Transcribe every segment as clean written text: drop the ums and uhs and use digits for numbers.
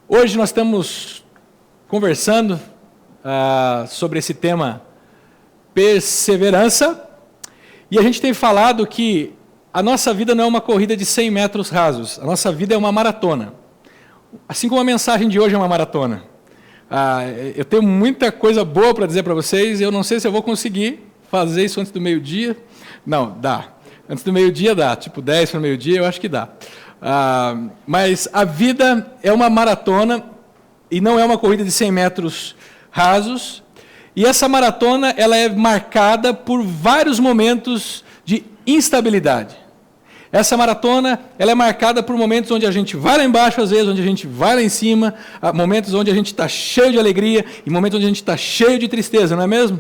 Hoje nós estamos conversando sobre esse tema perseverança, e a gente tem falado que a nossa vida não é uma corrida de 100 metros rasos, a nossa vida é uma maratona. Assim como a mensagem de hoje é uma maratona. Eu tenho muita coisa boa para dizer para vocês, eu não sei se eu vou conseguir fazer isso antes do meio-dia. Não, dá. Antes do meio-dia dá, tipo 10 para o meio-dia eu acho que dá. Mas a vida é uma maratona e não é uma corrida de 100 metros rasos. E essa maratona ela é marcada por vários momentos de instabilidade. Essa maratona ela é marcada por momentos onde a gente vai lá embaixo, às vezes, onde a gente vai lá em cima, momentos onde a gente está cheio de alegria e momentos onde a gente está cheio de tristeza, não é mesmo?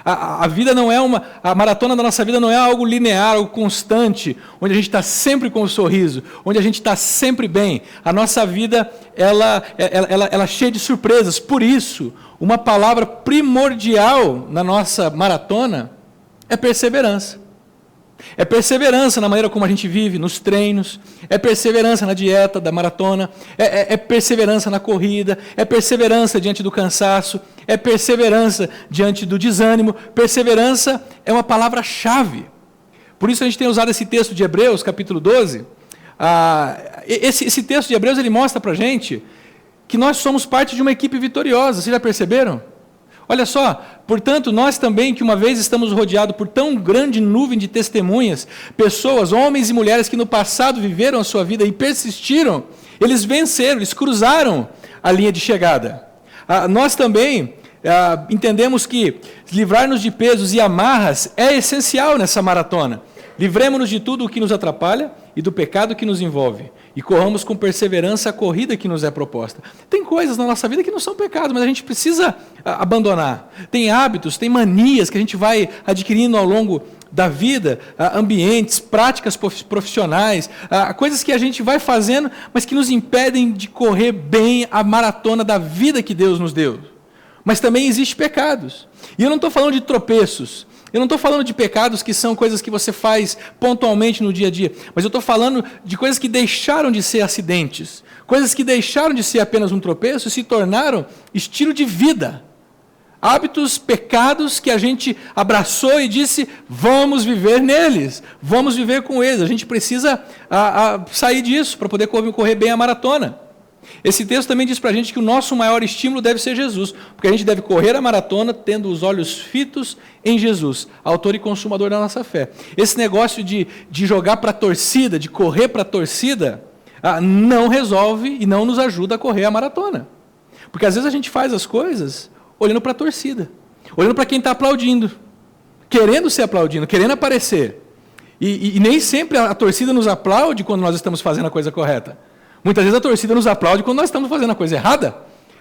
A vida não é a maratona da nossa vida não é algo linear, algo constante, onde a gente está sempre com um sorriso, onde a gente está sempre bem. A nossa vida, ela é cheia de surpresas. Por isso, uma palavra primordial na nossa maratona é perseverança. É perseverança na maneira como a gente vive, nos treinos, é perseverança na dieta da maratona, é perseverança na corrida, é perseverança diante do cansaço, é perseverança diante do desânimo. Perseverança é uma palavra-chave. Por isso a gente tem usado esse texto de Hebreus, capítulo 12. Esse texto de Hebreus ele mostra para a gente que nós somos parte de uma equipe vitoriosa. Vocês já perceberam? Olha só, portanto, nós também, que uma vez estamos rodeados por tão grande nuvem de testemunhas, pessoas, homens e mulheres que no passado viveram a sua vida e persistiram, eles venceram, eles cruzaram a linha de chegada. Nós também entendemos que livrar-nos de pesos e amarras é essencial nessa maratona. Livremos-nos de tudo o que nos atrapalha e do pecado que nos envolve. E corramos com perseverança a corrida que nos é proposta. Tem coisas na nossa vida que não são pecados, mas a gente precisa abandonar. Tem hábitos, tem manias que a gente vai adquirindo ao longo da vida, ambientes, práticas profissionais, coisas que a gente vai fazendo, mas que nos impedem de correr bem a maratona da vida que Deus nos deu. Mas também existem pecados. E eu não estou falando de tropeços. Eu não estou falando de pecados que são coisas que você faz pontualmente no dia a dia, mas eu estou falando de coisas que deixaram de ser acidentes, coisas que deixaram de ser apenas um tropeço e se tornaram estilo de vida. Hábitos, pecados que a gente abraçou e disse, vamos viver neles, vamos viver com eles. A gente precisa sair disso para poder correr bem a maratona. Esse texto também diz para a gente que o nosso maior estímulo deve ser Jesus, porque a gente deve correr a maratona tendo os olhos fitos em Jesus, autor e consumador da nossa fé. Esse negócio de jogar para a torcida, de correr para a torcida, não resolve e não nos ajuda a correr a maratona. Porque às vezes a gente faz as coisas olhando para a torcida, olhando para quem está aplaudindo, querendo ser aplaudido, querendo aparecer. E nem sempre a torcida nos aplaude quando nós estamos fazendo a coisa correta. Muitas vezes a torcida nos aplaude quando nós estamos fazendo a coisa errada.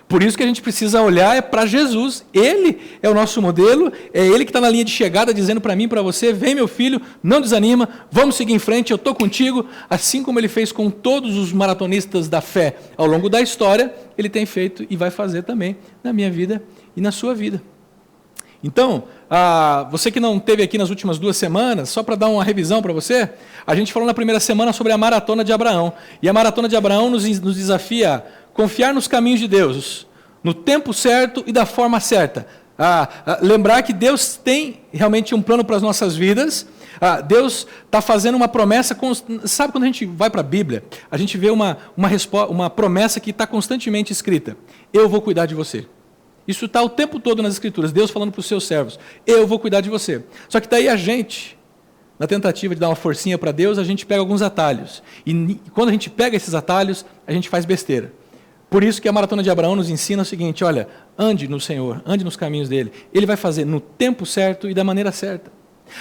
Por isso que a gente precisa olhar para Jesus. Ele é o nosso modelo, é Ele que está na linha de chegada dizendo para mim e para você, vem meu filho, não desanima, vamos seguir em frente, eu estou contigo. Assim como Ele fez com todos os maratonistas da fé ao longo da história, Ele tem feito e vai fazer também na minha vida e na sua vida. Então, você que não esteve aqui nas últimas 2 semanas, só para dar uma revisão para você, a gente falou na primeira semana sobre a maratona de Abraão. E a maratona de Abraão nos desafia a confiar nos caminhos de Deus, no tempo certo e da forma certa. Lembrar que Deus tem realmente um plano para as nossas vidas. Deus está fazendo uma promessa. Sabe quando a gente vai para a Bíblia, a gente vê uma promessa que está constantemente escrita. Eu vou cuidar de você. Isso está o tempo todo nas Escrituras, Deus falando para os seus servos, eu vou cuidar de você. Só que daí a gente, na tentativa de dar uma forcinha para Deus, a gente pega alguns atalhos. E quando a gente pega esses atalhos, a gente faz besteira. Por isso que a maratona de Abraão nos ensina o seguinte, olha, ande no Senhor, ande nos caminhos dele. Ele vai fazer no tempo certo e da maneira certa.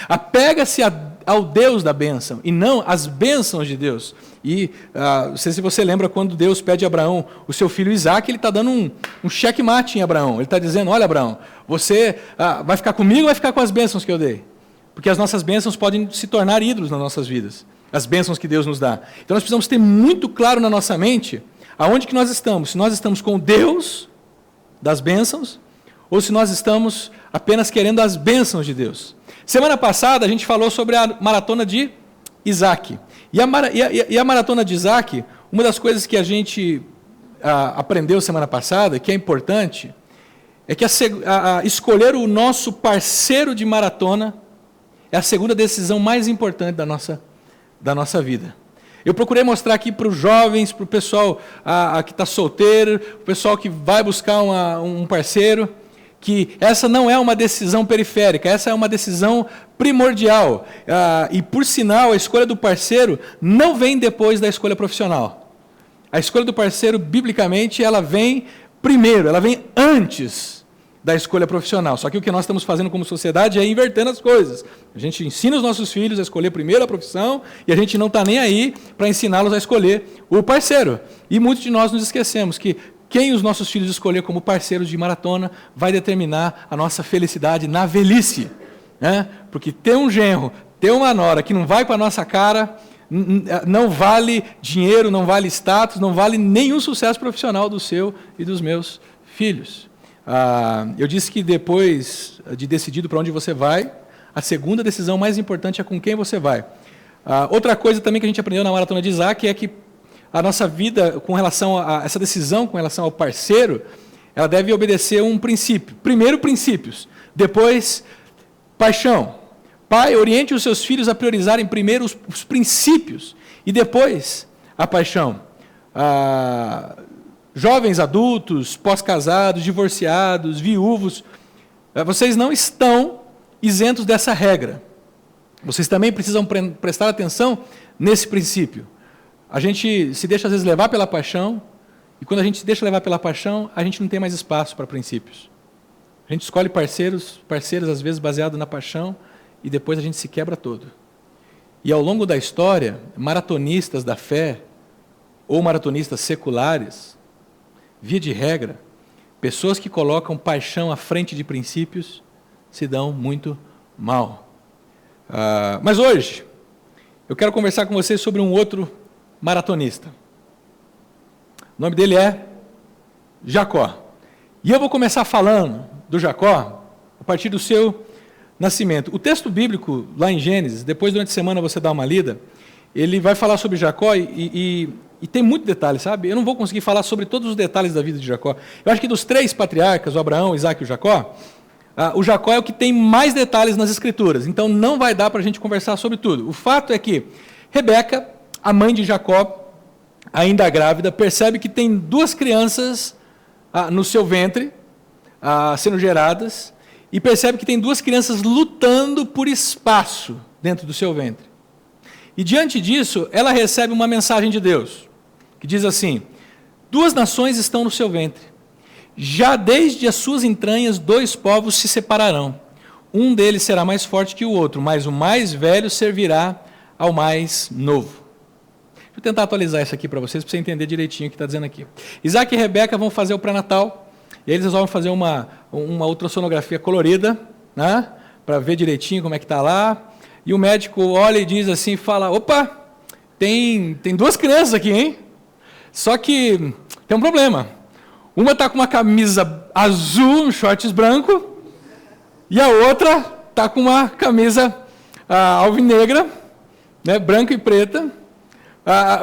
Apega-se ao Deus da bênção e não às bênçãos de Deus. E não sei se você lembra quando Deus pede a Abraão o seu filho Isaque, ele está dando um checkmate em Abraão. Ele está dizendo, olha Abraão, você vai ficar comigo ou vai ficar com as bênçãos que eu dei? Porque as nossas bênçãos podem se tornar ídolos nas nossas vidas. As bênçãos que Deus nos dá. Então nós precisamos ter muito claro na nossa mente aonde que nós estamos. Se nós estamos com Deus das bênçãos ou se nós estamos apenas querendo as bênçãos de Deus. Semana passada a gente falou sobre a maratona de Isaac. E a maratona de Isaac, uma das coisas que a gente aprendeu semana passada, que é importante, é que escolher o nosso parceiro de maratona é a segunda decisão mais importante da nossa vida. Eu procurei mostrar aqui para os jovens, para o pessoal que está solteiro, o pessoal que vai buscar um parceiro, que essa não é uma decisão periférica, essa é uma decisão primordial. E, por sinal, a escolha do parceiro não vem depois da escolha profissional. A escolha do parceiro, biblicamente, ela vem primeiro, ela vem antes da escolha profissional. Só que o que nós estamos fazendo como sociedade é invertendo as coisas. A gente ensina os nossos filhos a escolher primeiro a profissão e a gente não está nem aí para ensiná-los a escolher o parceiro. E muitos de nós nos esquecemos que quem os nossos filhos escolher como parceiros de maratona vai determinar a nossa felicidade na velhice. Né? Porque ter um genro, ter uma nora que não vai com a nossa cara, não vale dinheiro, não vale status, não vale nenhum sucesso profissional do seu e dos meus filhos. Eu disse que depois de decidido para onde você vai, a segunda decisão mais importante é com quem você vai. Outra coisa também que a gente aprendeu na Maratona de Isaac é que a nossa vida, com relação a essa decisão, com relação ao parceiro, ela deve obedecer um princípio. Primeiro, princípios. Depois, paixão. Pai, oriente os seus filhos a priorizarem primeiro os princípios e depois a paixão. Jovens adultos, pós-casados, divorciados, viúvos, vocês não estão isentos dessa regra. Vocês também precisam prestar atenção nesse princípio. A gente se deixa às vezes levar pela paixão, e quando a gente se deixa levar pela paixão, a gente não tem mais espaço para princípios. A gente escolhe parceiras às vezes baseado na paixão, e depois a gente se quebra todo. E ao longo da história, maratonistas da fé, ou maratonistas seculares, via de regra, pessoas que colocam paixão à frente de princípios, se dão muito mal. Mas hoje, eu quero conversar com vocês sobre um outro maratonista. O nome dele é Jacó. E eu vou começar falando do Jacó a partir do seu nascimento. O texto bíblico, lá em Gênesis, depois durante a semana você dá uma lida, ele vai falar sobre Jacó e tem muito detalhe, sabe? Eu não vou conseguir falar sobre todos os detalhes da vida de Jacó. Eu acho que dos 3 patriarcas, o Abraão, o Isaac e o Jacó é o que tem mais detalhes nas Escrituras. Então não vai dar para a gente conversar sobre tudo. O fato é que Rebeca, a mãe de Jacó, ainda grávida, percebe que tem 2 crianças no seu ventre, sendo geradas, e percebe que tem 2 crianças lutando por espaço dentro do seu ventre. E diante disso, ela recebe uma mensagem de Deus, que diz assim: 2 nações estão no seu ventre, já desde as suas entranhas 2 povos se separarão, um deles será mais forte que o outro, mas o mais velho servirá ao mais novo. Vou tentar atualizar isso aqui para vocês entender direitinho o que está dizendo aqui. Isaac e Rebeca vão fazer o pré-natal, e eles resolvem fazer uma ultrassonografia colorida, né, para ver direitinho como é que está lá. E o médico olha e diz assim, fala: opa, tem 2 crianças aqui, hein? Só que tem um problema. Uma está com uma camisa azul, um shorts branco, e a outra está com uma camisa alvinegra, né, branca e preta.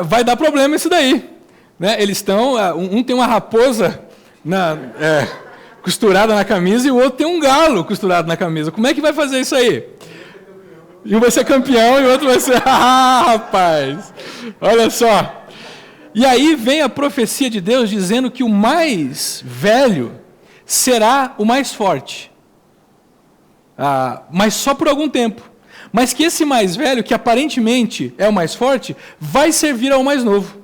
Vai dar problema isso daí. Né? Eles estão, um tem uma raposa costurada na camisa e o outro tem um galo costurado na camisa. Como é que vai fazer isso aí? E um vai ser campeão e o outro vai ser... rapaz! Olha só. E aí vem a profecia de Deus dizendo que o mais velho será o mais forte. Mas só por algum tempo. Mas que esse mais velho, que aparentemente é o mais forte, vai servir ao mais novo.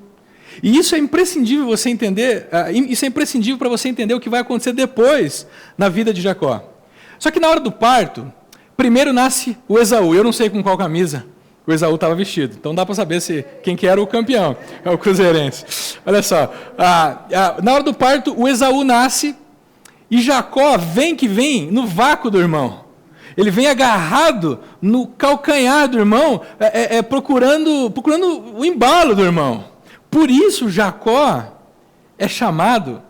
E isso é imprescindível você entender, isso é imprescindível para você entender o que vai acontecer depois na vida de Jacó. Só que na hora do parto, primeiro nasce o Esaú. Eu não sei com qual camisa o Esaú estava vestido. Então dá para saber quem que era o campeão, é o cruzeirense. Olha só, na hora do parto o Esaú nasce e Jacó vem no vácuo do irmão. Ele vem agarrado no calcanhar do irmão, procurando o embalo do irmão. Por isso Jacó é chamado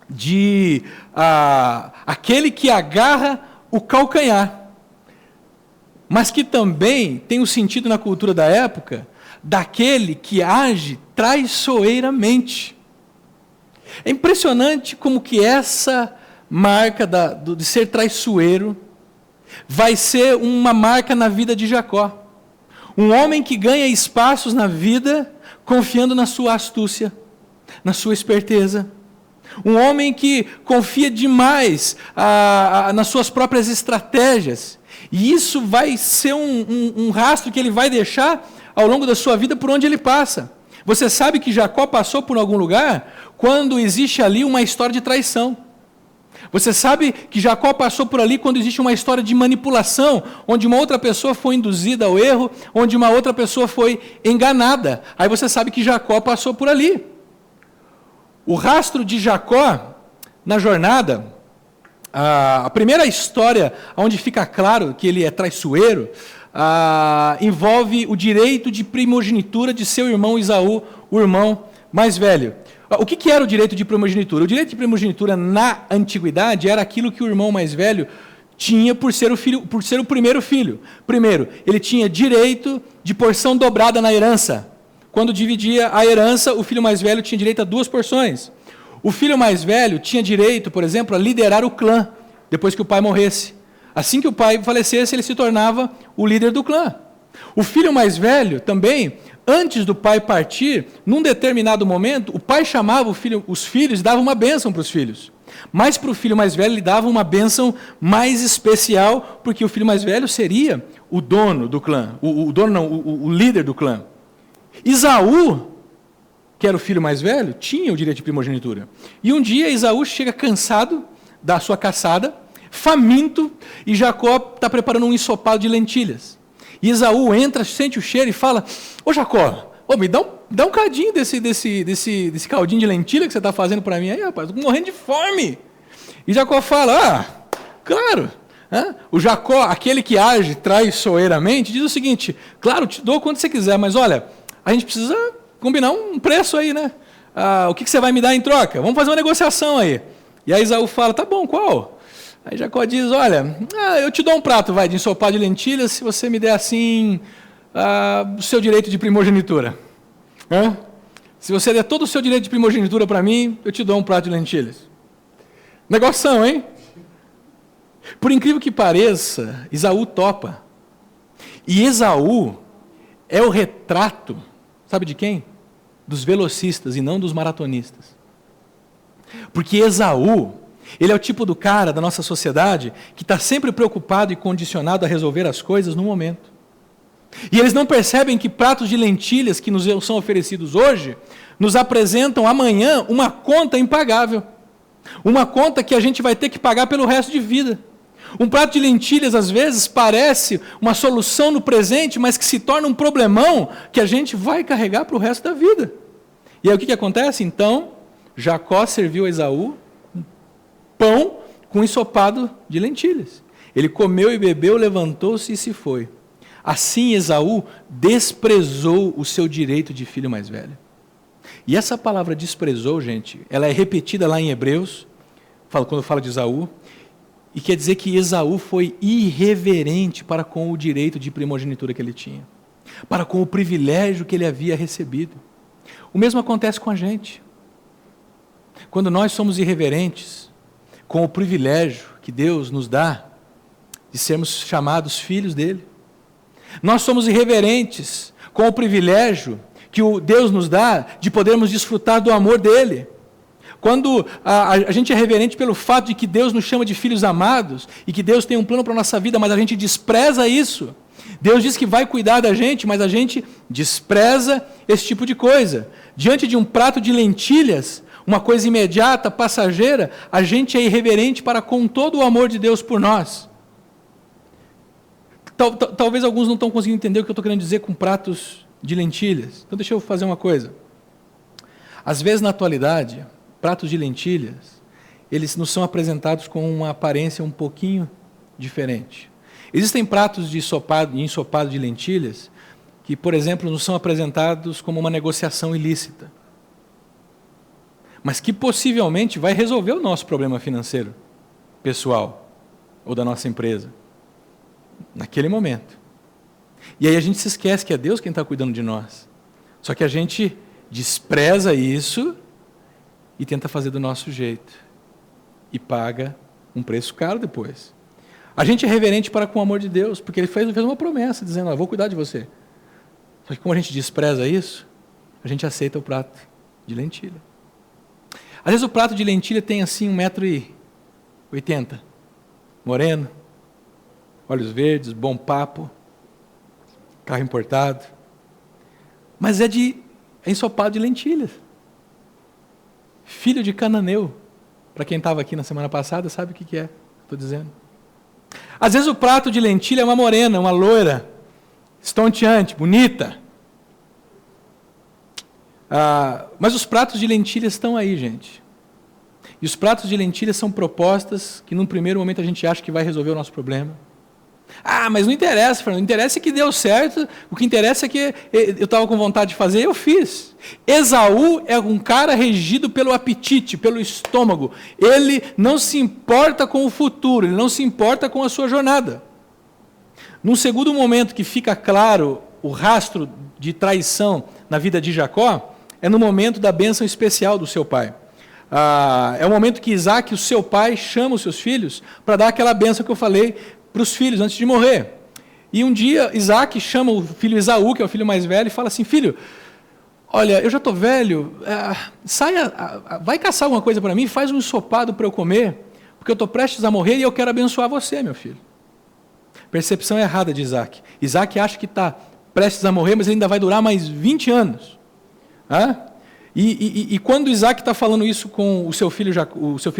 de aquele que agarra o calcanhar. Mas que também tem o sentido na cultura da época daquele que age traiçoeiramente. É impressionante como que essa marca de ser traiçoeiro vai ser uma marca na vida de Jacó. Um homem que ganha espaços na vida confiando na sua astúcia, na sua esperteza. Um homem que confia demais nas suas próprias estratégias. E isso vai ser um rastro que ele vai deixar ao longo da sua vida por onde ele passa. Você sabe que Jacó passou por algum lugar quando existe ali uma história de traição. Você sabe que Jacó passou por ali quando existe uma história de manipulação, onde uma outra pessoa foi induzida ao erro, onde uma outra pessoa foi enganada. Aí você sabe que Jacó passou por ali. O rastro de Jacó na jornada, a primeira história onde fica claro que ele é traiçoeiro, envolve o direito de primogenitura de seu irmão Esaú, o irmão mais velho. O que era o direito de primogenitura? O direito de primogenitura na antiguidade era aquilo que o irmão mais velho tinha por ser o primeiro filho. Primeiro, ele tinha direito de porção dobrada na herança. Quando dividia a herança, o filho mais velho tinha direito a 2 porções. O filho mais velho tinha direito, por exemplo, a liderar o clã, depois que o pai morresse. Assim que o pai falecesse, ele se tornava o líder do clã. O filho mais velho também, antes do pai partir, num determinado momento, o pai chamava os filhos e dava uma bênção para os filhos. Mas para o filho mais velho, ele dava uma bênção mais especial, porque o filho mais velho seria o dono do clã. O líder do clã. Esaú, que era o filho mais velho, tinha o direito de primogenitura. E um dia Esaú chega cansado da sua caçada, faminto, e Jacó está preparando um ensopado de lentilhas. E Esaú entra, sente o cheiro e fala: ô Jacó, me dá um cadinho desse caldinho de lentilha que você está fazendo para mim aí, rapaz, estou morrendo de fome. E Jacó fala: claro. O Jacó, aquele que age traiçoeiramente, diz o seguinte: claro, te dou quanto você quiser, mas olha, a gente precisa combinar um preço aí, né? O que você vai me dar em troca? Vamos fazer uma negociação aí. E aí Esaú fala: tá bom, qual? Aí Jacó diz: olha, eu te dou um prato, de ensopado de lentilhas, se você me der assim o seu direito de primogenitura. Se você der todo o seu direito de primogenitura para mim, eu te dou um prato de lentilhas. Negoção, hein? Por incrível que pareça, Esaú topa. E Esaú é o retrato, sabe de quem? Dos velocistas e não dos maratonistas. Porque Esaú, ele é o tipo do cara da nossa sociedade que está sempre preocupado e condicionado a resolver as coisas no momento. E eles não percebem que pratos de lentilhas que nos são oferecidos hoje nos apresentam amanhã uma conta impagável. Uma conta que a gente vai ter que pagar pelo resto de vida. Um prato de lentilhas, às vezes, parece uma solução no presente, mas que se torna um problemão que a gente vai carregar para o resto da vida. E aí o que acontece? Então, Jacó serviu a Esaú pão com ensopado de lentilhas. Ele comeu e bebeu, levantou-se e se foi. Assim Esaú desprezou o seu direito de filho mais velho. E essa palavra desprezou, gente, ela é repetida lá em Hebreus, quando fala de Esaú, e quer dizer que Esaú foi irreverente para com o direito de primogenitura que ele tinha, para com o privilégio que ele havia recebido. O mesmo acontece com a gente. Quando nós somos irreverentes com o privilégio que Deus nos dá de sermos chamados filhos dele, nós somos irreverentes com o privilégio que Deus nos dá de podermos desfrutar do amor dele. Quando a gente é reverente pelo fato de que Deus nos chama de filhos amados e que Deus tem um plano para a nossa vida, mas a gente despreza isso. Deus diz que vai cuidar da gente, mas a gente despreza esse tipo de coisa. Diante de um prato de lentilhas, uma coisa imediata, passageira, a gente é irreverente para com todo o amor de Deus por nós. Talvez alguns não estão conseguindo entender o que eu estou querendo dizer com pratos de lentilhas. Então deixa eu fazer uma coisa. Às vezes, na atualidade, pratos de lentilhas, eles nos são apresentados com uma aparência um pouquinho diferente. Existem pratos de ensopado de lentilhas que, por exemplo, nos são apresentados como uma negociação ilícita, mas que possivelmente vai resolver o nosso problema financeiro, pessoal, ou da nossa empresa, naquele momento. E aí a gente se esquece que é Deus quem está cuidando de nós. Só que a gente despreza isso e tenta fazer do nosso jeito. E paga um preço caro depois. A gente é reverente para com o amor de Deus, porque Ele fez uma promessa, dizendo, vou cuidar de você. Só que como a gente despreza isso, a gente aceita o prato de lentilha. Às vezes o prato de lentilha tem assim 1,80 m, moreno, olhos verdes, bom papo, carro importado, mas é ensopado de lentilhas. Filho de cananeu. Para quem estava aqui na semana passada, sabe o que é? Estou dizendo. Às vezes o prato de lentilha é uma morena, uma loira, estonteante, bonita. Mas os pratos de lentilha estão aí, gente. E os pratos de lentilha são propostas que num primeiro momento a gente acha que vai resolver o nosso problema. Mas não interessa, Fernando. Não interessa que deu certo. O que interessa é que eu estava com vontade de fazer, eu fiz. Esaú é um cara regido pelo apetite, pelo estômago. Ele não se importa com o futuro, ele não se importa com a sua jornada. Num segundo momento que fica claro o rastro de traição na vida de Jacó, é no momento da bênção especial do seu pai. É o momento que Isaac, o seu pai, chama os seus filhos para dar aquela bênção que eu falei para os filhos antes de morrer. E um dia Isaac chama o filho Esaú, que é o filho mais velho, e fala assim, filho, olha, eu já estou velho, vai caçar alguma coisa para mim, faz um ensopado para eu comer, porque eu estou prestes a morrer e eu quero abençoar você, meu filho. Percepção errada de Isaac. Isaac acha que está prestes a morrer, mas ele ainda vai durar mais 20 anos. E quando Isaac está falando isso com o seu filho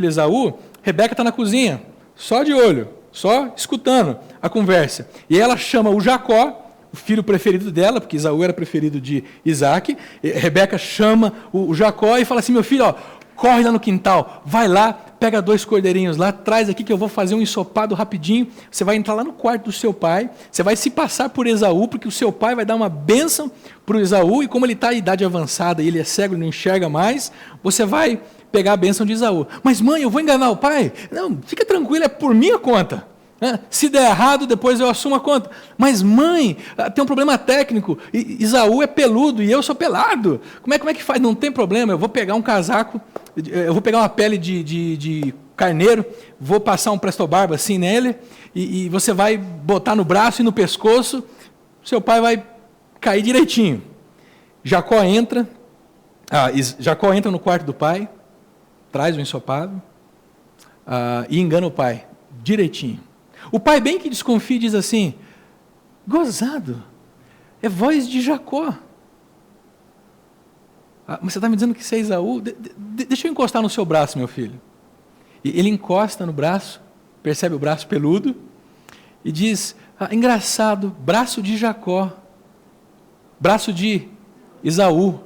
Esaú, Rebeca está na cozinha, só de olho, só escutando a conversa. E ela chama o Jacó, o filho preferido dela, porque Esaú era preferido de Isaac. Rebeca chama o Jacó e fala assim, meu filho, corre lá no quintal, vai lá, pega 2 cordeirinhos lá, traz aqui que eu vou fazer um ensopado rapidinho. Você vai entrar lá no quarto do seu pai, você vai se passar por Esaú, porque o seu pai vai dar uma bênção para o Esaú, e como ele está em idade avançada e ele é cego e não enxerga mais, você vai pegar a bênção de Esaú. Mas mãe, eu vou enganar o pai? Não, fica tranquilo, é por minha conta. Se der errado, depois eu assumo a conta. Mas mãe, tem um problema técnico, Esaú é peludo e eu sou pelado. Como é que faz? Não tem problema, eu vou pegar um casaco, eu vou pegar uma pele de carneiro, vou passar um presto-barba assim nele, e você vai botar no braço e no pescoço, seu pai vai cair direitinho. Jacó entra no quarto do pai, traz o ensopado e engana o pai, direitinho. O pai bem que desconfia e diz assim, gozado, é voz de Jacó. Mas você está me dizendo que você é Esaú? Deixa eu encostar no seu braço, meu filho. E ele encosta no braço, percebe o braço peludo, e diz, engraçado, braço de Jacó, braço de Esaú,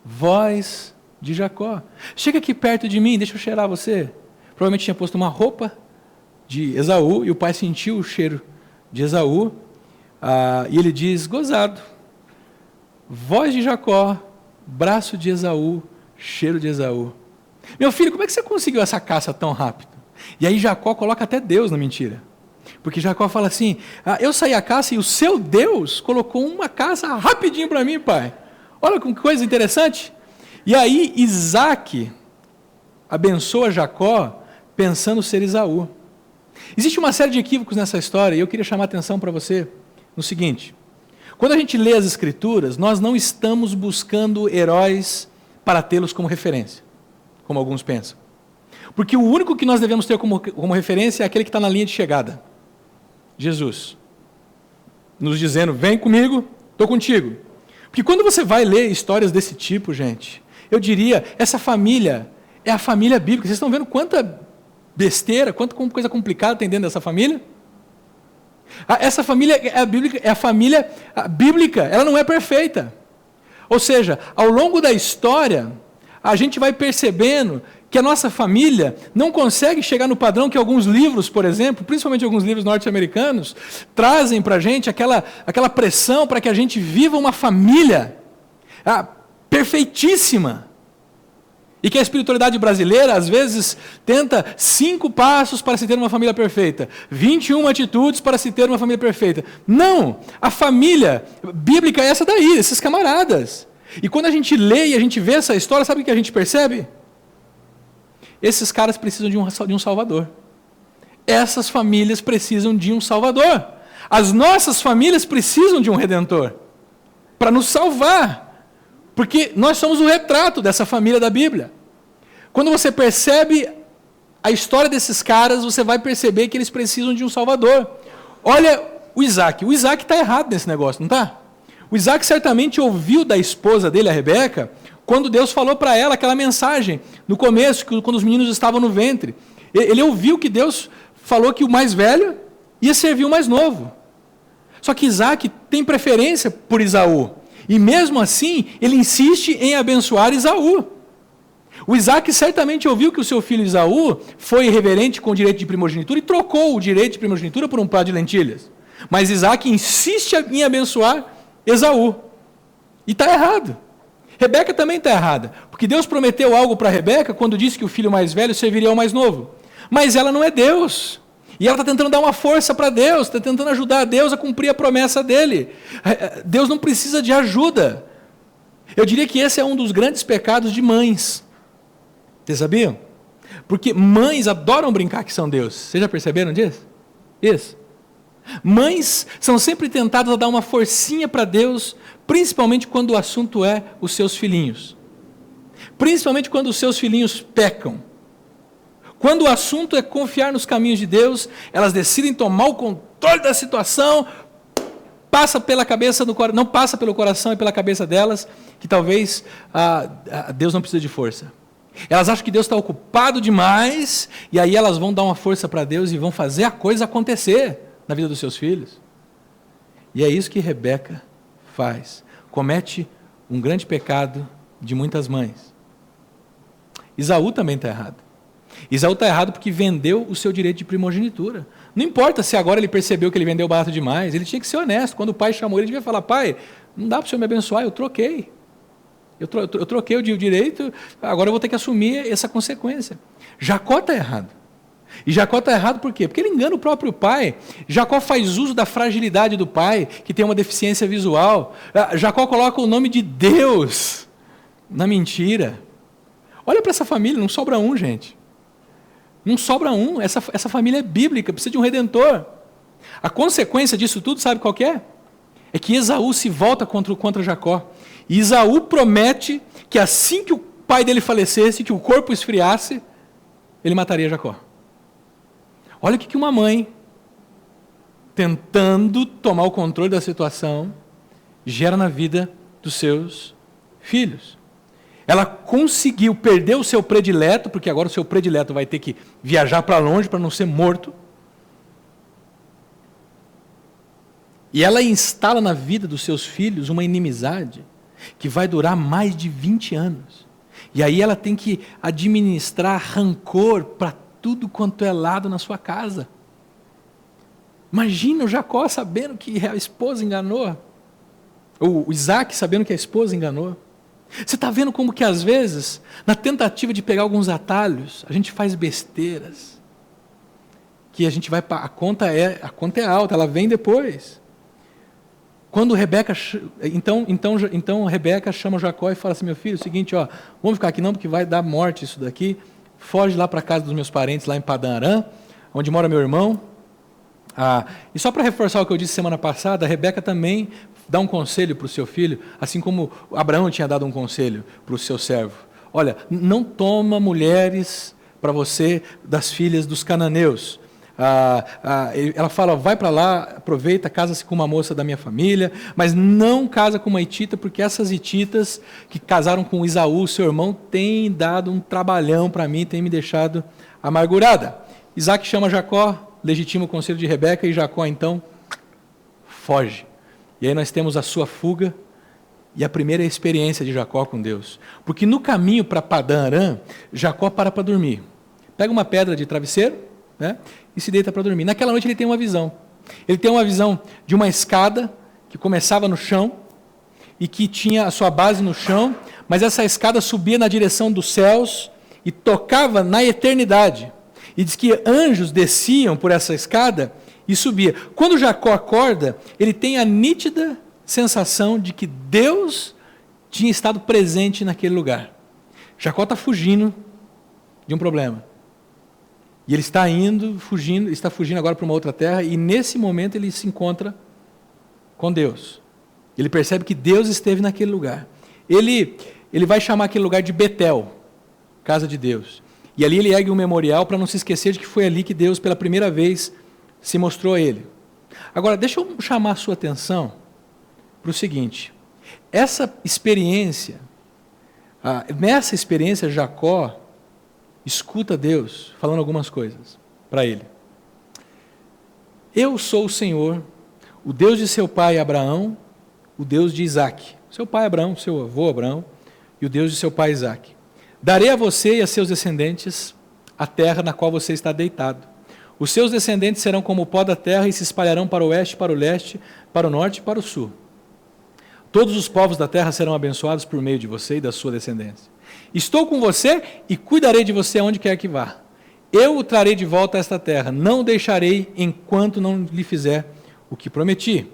voz de Jacó. Chega aqui perto de mim, deixa eu cheirar você. Provavelmente tinha posto uma roupa de Esaú, e o pai sentiu o cheiro de Esaú, e ele diz, gozado, voz de Jacó, braço de Esaú, cheiro de Esaú. Meu filho, como é que você conseguiu essa caça tão rápido? E aí Jacó coloca até Deus na mentira. Porque Jacó fala assim, eu saí à caça e o seu Deus colocou uma caça rapidinho para mim, pai. Olha que coisa interessante. E aí Isaac abençoa Jacó pensando ser Esaú. Existe uma série de equívocos nessa história, e eu queria chamar a atenção para você no seguinte. Quando a gente lê as Escrituras, nós não estamos buscando heróis para tê-los como referência, como alguns pensam. Porque o único que nós devemos ter como referência é aquele que está na linha de chegada. Jesus. Nos dizendo, vem comigo, estou contigo. Porque quando você vai ler histórias desse tipo, gente, eu diria, essa família é a família bíblica. Vocês estão vendo quanta besteira, quanta coisa complicada tem dentro dessa família? Essa família é a família bíblica, ela não é perfeita. Ou seja, ao longo da história, a gente vai percebendo que a nossa família não consegue chegar no padrão que alguns livros, por exemplo, principalmente alguns livros norte-americanos, trazem para a gente aquela pressão para que a gente viva uma família perfeitíssima. E que a espiritualidade brasileira, às vezes, tenta 5 passos para se ter uma família perfeita, 21 atitudes para se ter uma família perfeita. Não! A família bíblica é essa daí, esses camaradas. E quando a gente lê e a gente vê essa história, sabe o que a gente percebe? Esses caras precisam de um Salvador. Essas famílias precisam de um Salvador. As nossas famílias precisam de um Redentor para nos salvar, porque nós somos o retrato dessa família da Bíblia. Quando você percebe a história desses caras, você vai perceber que eles precisam de um Salvador. Olha o Isaac está errado nesse negócio, não está? O Isaac certamente ouviu da esposa dele, a Rebeca, quando Deus falou para ela aquela mensagem, no começo, quando os meninos estavam no ventre. Ele ouviu que Deus falou que o mais velho ia servir o mais novo. Só que Isaac tem preferência por Esaú. E mesmo assim, ele insiste em abençoar Esaú. O Isaac certamente ouviu que o seu filho Esaú foi irreverente com o direito de primogenitura e trocou o direito de primogenitura por um prato de lentilhas. Mas Isaac insiste em abençoar Esaú. E está errado. Rebeca também está errada. Porque Deus prometeu algo para Rebeca quando disse que o filho mais velho serviria ao mais novo. Mas ela não é Deus. E ela está tentando dar uma força para Deus, está tentando ajudar Deus a cumprir a promessa dele. Deus não precisa de ajuda. Eu diria que esse é um dos grandes pecados de mães. Vocês sabiam? Porque mães adoram brincar que são Deus. Vocês já perceberam disso? Isso. Mães são sempre tentadas a dar uma forcinha para Deus, principalmente quando o assunto é os seus filhinhos. Principalmente quando os seus filhinhos pecam. Quando o assunto é confiar nos caminhos de Deus, elas decidem tomar o controle da situação, passa pela cabeça não passa pelo coração e pela cabeça delas, que talvez Deus não precisa de força. Elas acham que Deus está ocupado demais, e aí elas vão dar uma força para Deus e vão fazer a coisa acontecer na vida dos seus filhos. E é isso que Rebeca faz. Comete um grande pecado de muitas mães. Esaú também está errado. Esaú está errado porque vendeu o seu direito de primogenitura. Não importa se agora ele percebeu que ele vendeu barato demais, ele tinha que ser honesto. Quando o pai chamou ele, devia falar: pai, não dá para o senhor me abençoar, eu troquei. Eu troquei o direito, agora eu vou ter que assumir essa consequência. Jacó está errado. E Jacó está errado por quê? Porque ele engana o próprio pai. Jacó faz uso da fragilidade do pai, que tem uma deficiência visual. Jacó coloca o nome de Deus na mentira. Olha para essa família, não sobra um, gente. Não sobra um. Essa família é bíblica, precisa de um redentor. A consequência disso tudo, sabe qual que é? É que Esaú se volta contra Jacó. E Esaú promete que assim que o pai dele falecesse, que o corpo esfriasse, ele mataria Jacó. Olha o que uma mãe, tentando tomar o controle da situação, gera na vida dos seus filhos. Ela conseguiu perder o seu predileto, porque agora o seu predileto vai ter que viajar para longe para não ser morto. E ela instala na vida dos seus filhos uma inimizade que vai durar mais de 20 anos. E aí ela tem que administrar rancor para tudo quanto é lado na sua casa. Imagina o Jacó sabendo que a esposa enganou. Ou o Isaac sabendo que a esposa enganou. Você está vendo como que às vezes, na tentativa de pegar alguns atalhos, a gente faz besteiras. Que a gente vai, a conta é alta, ela vem depois. Quando Rebeca, então Rebeca chama Jacó e fala assim: meu filho, é o seguinte, vamos ficar aqui não, porque vai dar morte isso daqui. Foge lá para a casa dos meus parentes, lá em Padã Arã, onde mora meu irmão. E só para reforçar o que eu disse semana passada, a Rebeca também dá um conselho para o seu filho, assim como Abraão tinha dado um conselho para o seu servo. Olha, não toma mulheres para você das filhas dos cananeus. Ela fala: vai para lá, aproveita, casa-se com uma moça da minha família, mas não casa com uma hitita, porque essas hititas que casaram com Esaú, seu irmão, têm dado um trabalhão para mim, têm me deixado amargurada. Isaac chama Jacó, legitima o conselho de Rebeca, e Jacó então foge. E aí nós temos a sua fuga e a primeira experiência de Jacó com Deus. Porque no caminho para Padã Arã, Jacó para dormir. Pega uma pedra de travesseiro, né, e se deita para dormir. Naquela noite ele tem uma visão. Ele tem uma visão de uma escada que começava no chão e que tinha a sua base no chão, mas essa escada subia na direção dos céus e tocava na eternidade. E diz que anjos desciam por essa escada e subia. Quando Jacó acorda, ele tem a nítida sensação de que Deus tinha estado presente naquele lugar. Jacó está fugindo de um problema. E ele está fugindo agora para uma outra terra, e nesse momento ele se encontra com Deus. Ele percebe que Deus esteve naquele lugar. Ele vai chamar aquele lugar de Betel, casa de Deus. E ali ele ergue um memorial para não se esquecer de que foi ali que Deus, pela primeira vez, se mostrou a ele. Agora, deixa eu chamar a sua atenção para o seguinte. Essa experiência, nessa experiência, Jacó escuta Deus falando algumas coisas para ele. Eu sou o Senhor, o Deus de seu pai Abraão, o Deus de Isaque. Seu pai Abraão, seu avô Abraão, e o Deus de seu pai Isaque. Darei a você e a seus descendentes a terra na qual você está deitado. Os seus descendentes serão como o pó da terra e se espalharão para o oeste, para o leste, para o norte e para o sul. Todos os povos da terra serão abençoados por meio de você e da sua descendência. Estou com você e cuidarei de você aonde quer que vá. Eu o trarei de volta a esta terra. Não o deixarei enquanto não lhe fizer o que prometi.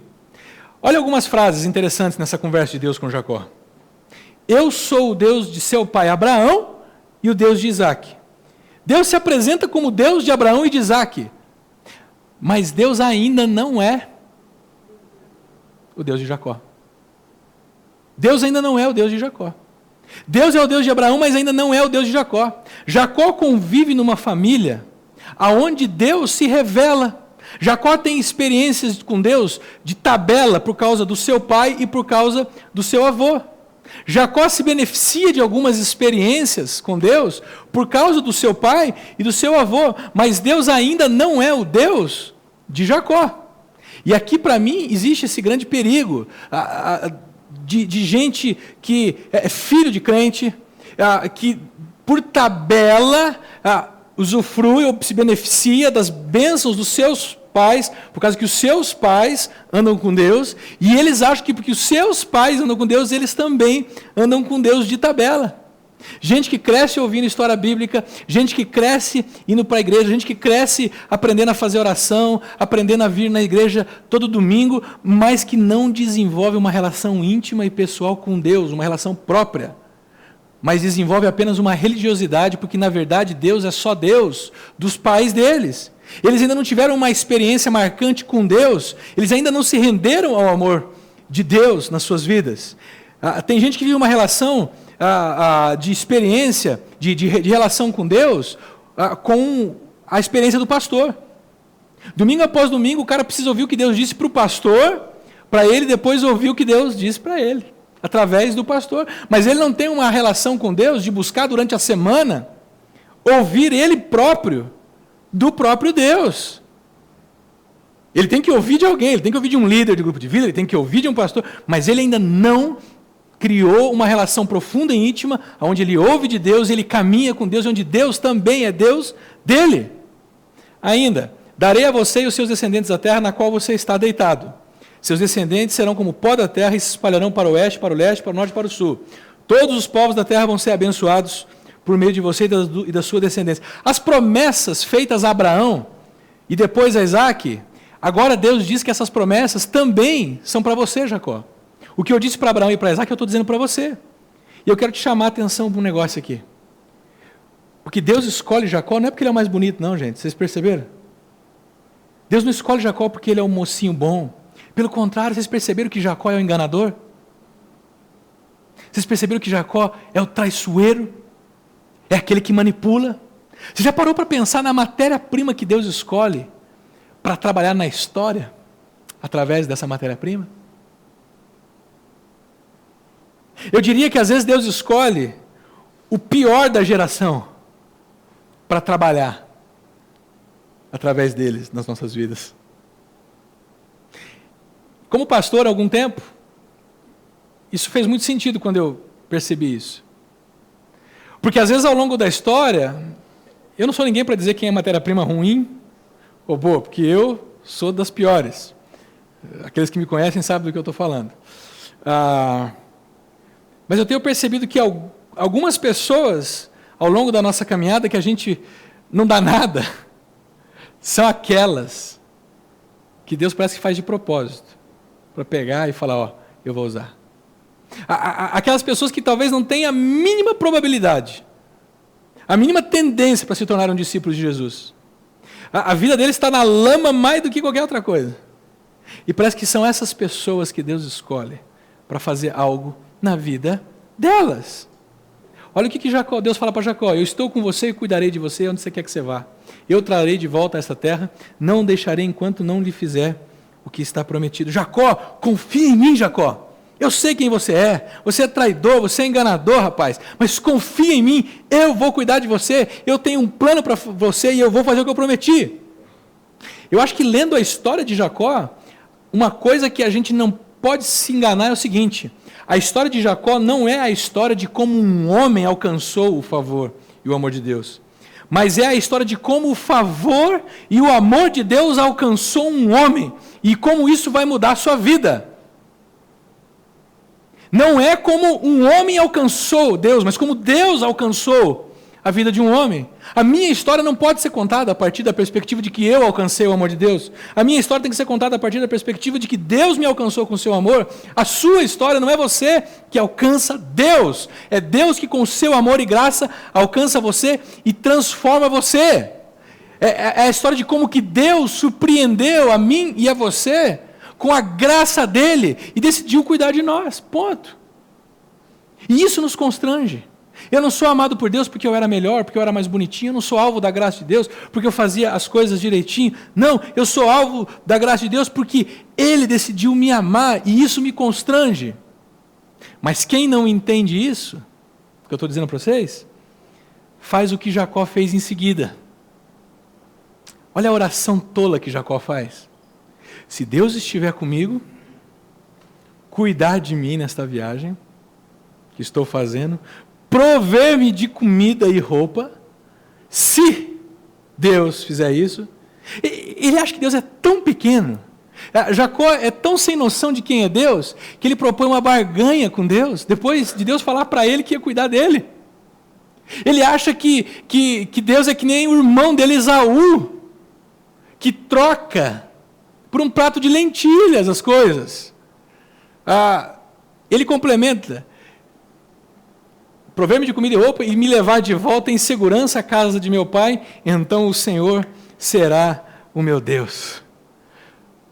Olha algumas frases interessantes nessa conversa de Deus com Jacó. Eu sou o Deus de seu pai Abraão e o Deus de Isaque. Deus se apresenta como Deus de Abraão e de Isaque. Mas Deus ainda não é o Deus de Jacó. Deus ainda não é o Deus de Jacó. Deus é o Deus de Abraão, mas ainda não é o Deus de Jacó. Jacó convive numa família aonde Deus se revela. Jacó tem experiências com Deus de tabela por causa do seu pai e por causa do seu avô. Jacó se beneficia de algumas experiências com Deus por causa do seu pai e do seu avô, mas Deus ainda não é o Deus de Jacó. E aqui para mim existe esse grande perigo de gente que é filho de crente, que por tabela usufrui ou se beneficia das bênçãos dos seus pais, por causa que os seus pais andam com Deus, e eles acham que porque os seus pais andam com Deus, eles também andam com Deus de tabela. Gente que cresce ouvindo história bíblica, gente que cresce indo para a igreja, gente que cresce aprendendo a fazer oração, aprendendo a vir na igreja todo domingo, mas que não desenvolve uma relação íntima e pessoal com Deus, uma relação própria, mas desenvolve apenas uma religiosidade, porque na verdade Deus é só Deus dos pais deles. Eles ainda não tiveram uma experiência marcante com Deus, eles ainda não se renderam ao amor de Deus nas suas vidas. Tem gente que vive uma relação de experiência, de relação com Deus, com a experiência do pastor. Domingo após domingo, o cara precisa ouvir o que Deus disse para o pastor, para ele depois ouvir o que Deus disse para ele, através do pastor. Mas ele não tem uma relação com Deus de buscar durante a semana, ouvir ele próprio, do próprio Deus. Ele tem que ouvir de alguém, ele tem que ouvir de um líder de grupo de vida, ele tem que ouvir de um pastor, mas ele ainda não criou uma relação profunda e íntima, onde ele ouve de Deus, ele caminha com Deus, onde Deus também é Deus dele. Ainda, darei a você e os seus descendentes a terra na qual você está deitado. Seus descendentes serão como o pó da terra e se espalharão para o oeste, para o leste, para o norte e para o sul. Todos os povos da terra vão ser abençoados por meio de você e da sua descendência. As promessas feitas a Abraão e depois a Isaque, agora Deus diz que essas promessas também são para você, Jacó. O que eu disse para Abraão e para Isaque, eu estou dizendo para você. E eu quero te chamar a atenção para um negócio aqui. Porque Deus escolhe Jacó, não é porque ele é o mais bonito, não, gente. Vocês perceberam? Deus não escolhe Jacó porque ele é um mocinho bom. Pelo contrário, vocês perceberam que Jacó é o enganador? Vocês perceberam que Jacó é o traiçoeiro? É aquele que manipula? Você já parou para pensar na matéria-prima que Deus escolhe para trabalhar na história através dessa matéria-prima? Eu diria que às vezes Deus escolhe o pior da geração para trabalhar através deles nas nossas vidas. Como pastor há algum tempo, isso fez muito sentido quando eu percebi isso. Porque às vezes ao longo da história, eu não sou ninguém para dizer quem é matéria-prima ruim ou boa, porque eu sou das piores. Aqueles que me conhecem sabem do que eu estou falando. Mas eu tenho percebido que algumas pessoas, ao longo da nossa caminhada, que a gente não dá nada, são aquelas que Deus parece que faz de propósito, para pegar e falar, ó, eu vou usar. Aquelas pessoas que talvez não tenham a mínima probabilidade, a mínima tendência para se tornar um discípulo de Jesus. A vida deles está na lama mais do que qualquer outra coisa. E parece que são essas pessoas que Deus escolhe para fazer algo na vida delas. Olha o que Deus fala para Jacó: eu estou com você e cuidarei de você onde você quer que você vá. Eu trarei de volta a esta terra, não o deixarei enquanto não lhe fizer o que está prometido. Jacó, confia em mim, Jacó. Eu sei quem você é traidor, você é enganador, rapaz, mas confia em mim, eu vou cuidar de você, eu tenho um plano para você e eu vou fazer o que eu prometi. Eu acho que lendo a história de Jacó, uma coisa que a gente não pode se enganar é o seguinte: a história de Jacó não é a história de como um homem alcançou o favor e o amor de Deus, mas é a história de como o favor e o amor de Deus alcançou um homem e como isso vai mudar a sua vida. Não é como um homem alcançou Deus, mas como Deus alcançou a vida de um homem. A minha história não pode ser contada a partir da perspectiva de que eu alcancei o amor de Deus. A minha história tem que ser contada a partir da perspectiva de que Deus me alcançou com o seu amor. A sua história não é você que alcança Deus. É Deus que com o seu amor e graça alcança você e transforma você. É a história de como que Deus surpreendeu a mim e a você com a graça dele e decidiu cuidar de nós. Ponto. E isso nos constrange. Eu não sou amado por Deus porque eu era melhor, porque eu era mais bonitinho. Eu não sou alvo da graça de Deus porque eu fazia as coisas direitinho. Não, eu sou alvo da graça de Deus porque Ele decidiu me amar e isso me constrange. Mas quem não entende isso, que eu estou dizendo para vocês, faz o que Jacó fez em seguida. Olha a oração tola que Jacó faz. Se Deus estiver comigo, cuidar de mim nesta viagem que estou fazendo, prover-me de comida e roupa, se Deus fizer isso. Ele acha que Deus é tão pequeno, Jacó é tão sem noção de quem é Deus, que ele propõe uma barganha com Deus, depois de Deus falar para ele que ia cuidar dele. Ele acha que Deus é que nem o irmão dele, Esaú, que troca por um prato de lentilhas as coisas. Ele complementa: prover-me de comida e roupa e me levar de volta em segurança à casa de meu pai, então o Senhor será o meu Deus.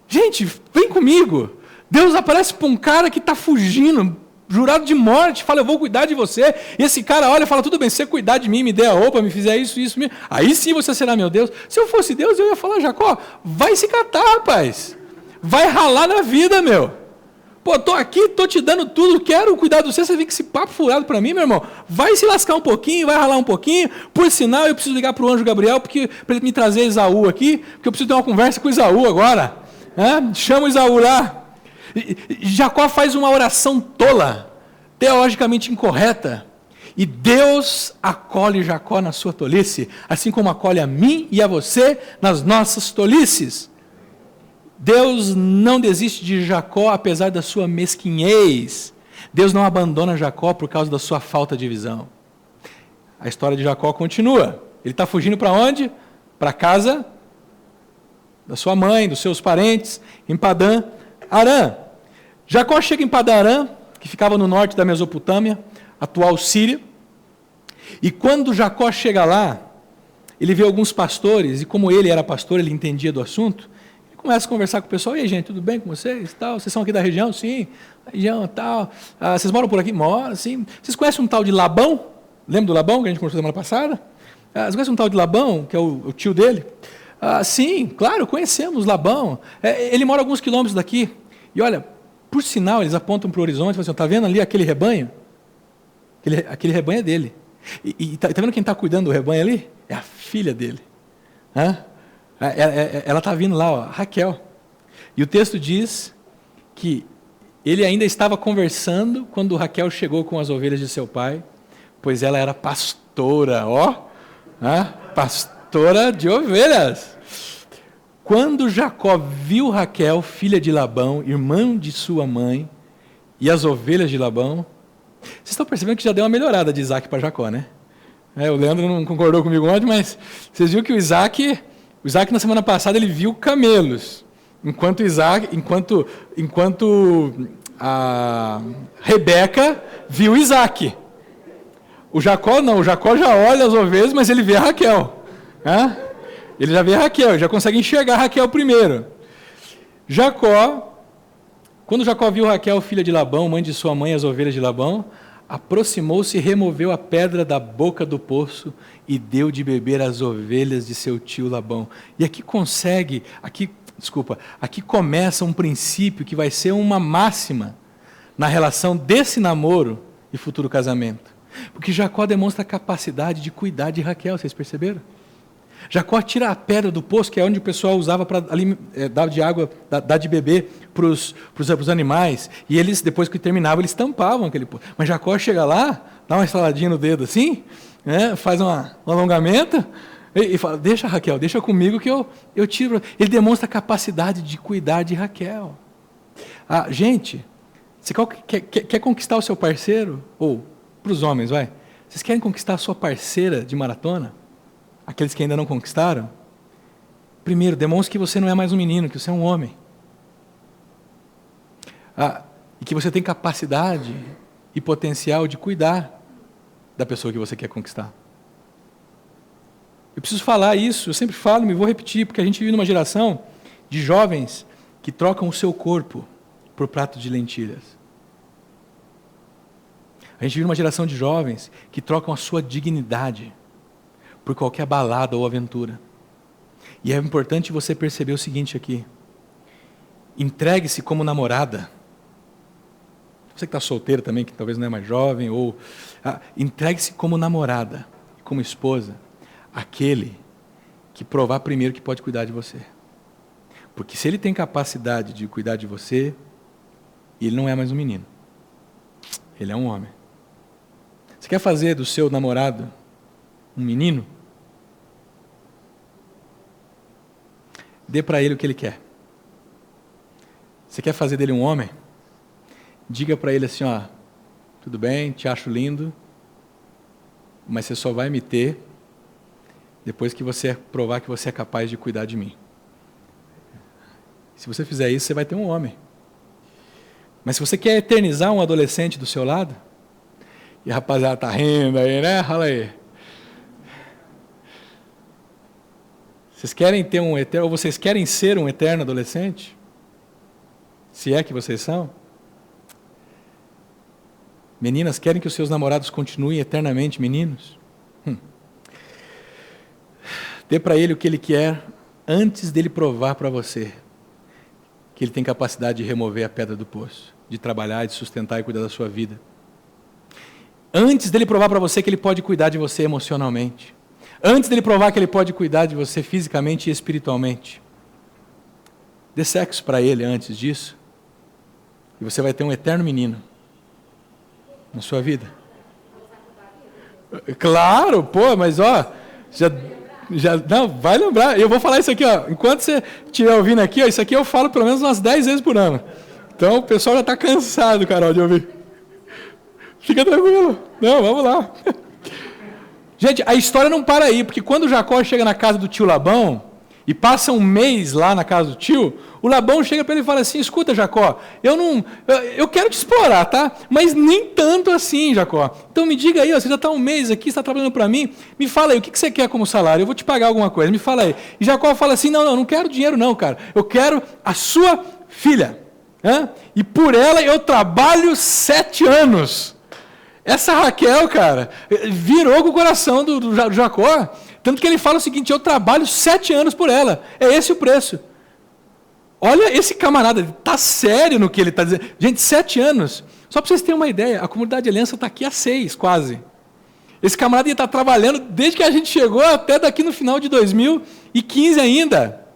Gente, vem comigo. Deus aparece para um cara que está fugindo, jurado de morte, fala: eu vou cuidar de você. E esse cara olha e fala: tudo bem, se você cuidar de mim, me dê a roupa, me fizer isso, aí sim você será meu Deus. Se eu fosse Deus, eu ia falar: Jacó, vai se catar, rapaz. Vai ralar na vida, meu. Pô, tô aqui, tô te dando tudo, quero cuidar de você, você vem com esse papo furado para mim, meu irmão. Vai se lascar um pouquinho, vai ralar um pouquinho. Por sinal, eu preciso ligar para o anjo Gabriel para ele me trazer Esaú aqui, porque eu preciso ter uma conversa com Esaú agora. Chama o Esaú lá. Jacó faz uma oração tola, teologicamente incorreta, e Deus acolhe Jacó na sua tolice, assim como acolhe a mim e a você nas nossas tolices. Deus não desiste de Jacó apesar da sua mesquinhez. Deus não abandona Jacó por causa da sua falta de visão. A história de Jacó continua. Ele está fugindo para onde? Para a casa da sua mãe, dos seus parentes, em Padã Arã. Jacó chega em Padã Arã, que ficava no norte da Mesopotâmia, atual Síria. E quando Jacó chega lá, ele vê alguns pastores, e como ele era pastor, ele entendia do assunto. Começa a conversar com o pessoal: e aí, gente, tudo bem com vocês? Tal? Vocês são aqui da região? Sim, da região, tal. Vocês moram por aqui? Moram, sim. Vocês conhecem um tal de Labão? Lembra do Labão, que a gente conversou semana passada? Vocês conhecem um tal de Labão, que é o tio dele? Sim, claro, conhecemos Labão. Ele mora a alguns quilômetros daqui. E olha, por sinal, eles apontam para o horizonte e falam assim: está vendo ali aquele rebanho? Aquele rebanho é dele. E tá vendo quem está cuidando do rebanho ali? É a filha dele. Ela está vindo lá, ó, Raquel. E o texto diz que ele ainda estava conversando quando Raquel chegou com as ovelhas de seu pai, pois ela era pastora, pastora de ovelhas. Quando Jacó viu Raquel, filha de Labão, irmã de sua mãe, e as ovelhas de Labão, vocês estão percebendo que já deu uma melhorada de Isaac para Jacó, né? O Leandro não concordou comigo ontem, mas vocês viram que o Isaac na semana passada ele viu camelos, enquanto a Rebeca viu Isaac. O Jacó não, o Jacó já olha as ovelhas, mas ele vê a Raquel. Né? Ele já vê a Raquel, já consegue enxergar a Raquel primeiro. Quando Jacó viu Raquel, filha de Labão, mãe de sua mãe, as ovelhas de Labão, aproximou-se e removeu a pedra da boca do poço e deu de beber às ovelhas de seu tio Labão. E aqui começa um princípio que vai ser uma máxima na relação desse namoro e futuro casamento. Porque Jacó demonstra a capacidade de cuidar de Raquel, vocês perceberam? Jacó tira a pedra do poço, que é onde o pessoal usava para dar de água, dar de beber para os animais, e eles, depois que terminavam, eles tampavam aquele poço. Mas Jacó chega lá, dá uma estaladinha no dedo assim, né, faz um alongamento, e fala, deixa Raquel, deixa comigo que eu tiro. Ele demonstra a capacidade de cuidar de Raquel. Gente, você quer conquistar o seu parceiro? Ou, para os homens, vai, vocês querem conquistar a sua parceira de maratona? Aqueles que ainda não conquistaram? Primeiro, demonstre que você não é mais um menino, que você é um homem. E que você tem capacidade e potencial de cuidar da pessoa que você quer conquistar. Eu preciso falar isso, eu sempre falo, me vou repetir, porque a gente vive numa geração de jovens que trocam o seu corpo por prato de lentilhas. A gente vive numa geração de jovens que trocam a sua dignidade por qualquer balada ou aventura. E é importante você perceber o seguinte aqui. Entregue-se como namorada. Você que está solteiro também, que talvez não é mais jovem, entregue-se como namorada, como esposa, aquele que provar primeiro que pode cuidar de você. Porque se ele tem capacidade de cuidar de você, ele não é mais um menino. Ele é um homem. Você quer fazer do seu namorado um menino? Dê para ele o que ele quer. Você quer fazer dele um homem? Diga para ele assim, tudo bem, te acho lindo, mas você só vai me ter depois que você provar que você é capaz de cuidar de mim. Se você fizer isso, você vai ter um homem. Mas se você quer eternizar um adolescente do seu lado, e a rapaziada tá rindo aí, né? Fala aí. Vocês querem ter um eterno, ou vocês querem ser um eterno adolescente? Se é que vocês são? Meninas, querem que os seus namorados continuem eternamente meninos? Dê para ele o que ele quer antes dele provar para você que ele tem capacidade de remover a pedra do poço, de trabalhar, de sustentar e cuidar da sua vida. Antes dele provar para você que ele pode cuidar de você emocionalmente. Antes dele provar que ele pode cuidar de você fisicamente e espiritualmente. Dê sexo para ele antes disso. E você vai ter um eterno menino na sua vida. Claro, mas não, vai lembrar. Eu vou falar isso aqui, enquanto você estiver ouvindo aqui, isso aqui eu falo pelo menos umas 10 vezes por ano. Então o pessoal já está cansado, Carol, de ouvir. Fica tranquilo. Não, vamos lá. Gente, a história não para aí, porque quando Jacó chega na casa do tio Labão, e passa um mês lá na casa do tio, o Labão chega para ele e fala assim, escuta Jacó, eu quero te explorar, tá? Mas nem tanto assim, Jacó. Então me diga aí, você já está um mês aqui, você está trabalhando para mim, me fala aí, o que você quer como salário? Eu vou te pagar alguma coisa, me fala aí. E Jacó fala assim, não quero dinheiro não, cara, eu quero a sua filha. E por ela eu trabalho 7 anos. Essa Raquel, cara, virou com o coração do Jacó, tanto que ele fala o seguinte, eu trabalho 7 anos por ela, é esse o preço. Olha esse camarada, está sério no que ele está dizendo. Gente, 7 anos, só para vocês terem uma ideia, a comunidade de aliança está aqui há 6 quase. Esse camarada ia estar trabalhando desde que a gente chegou até daqui no final de 2015 ainda.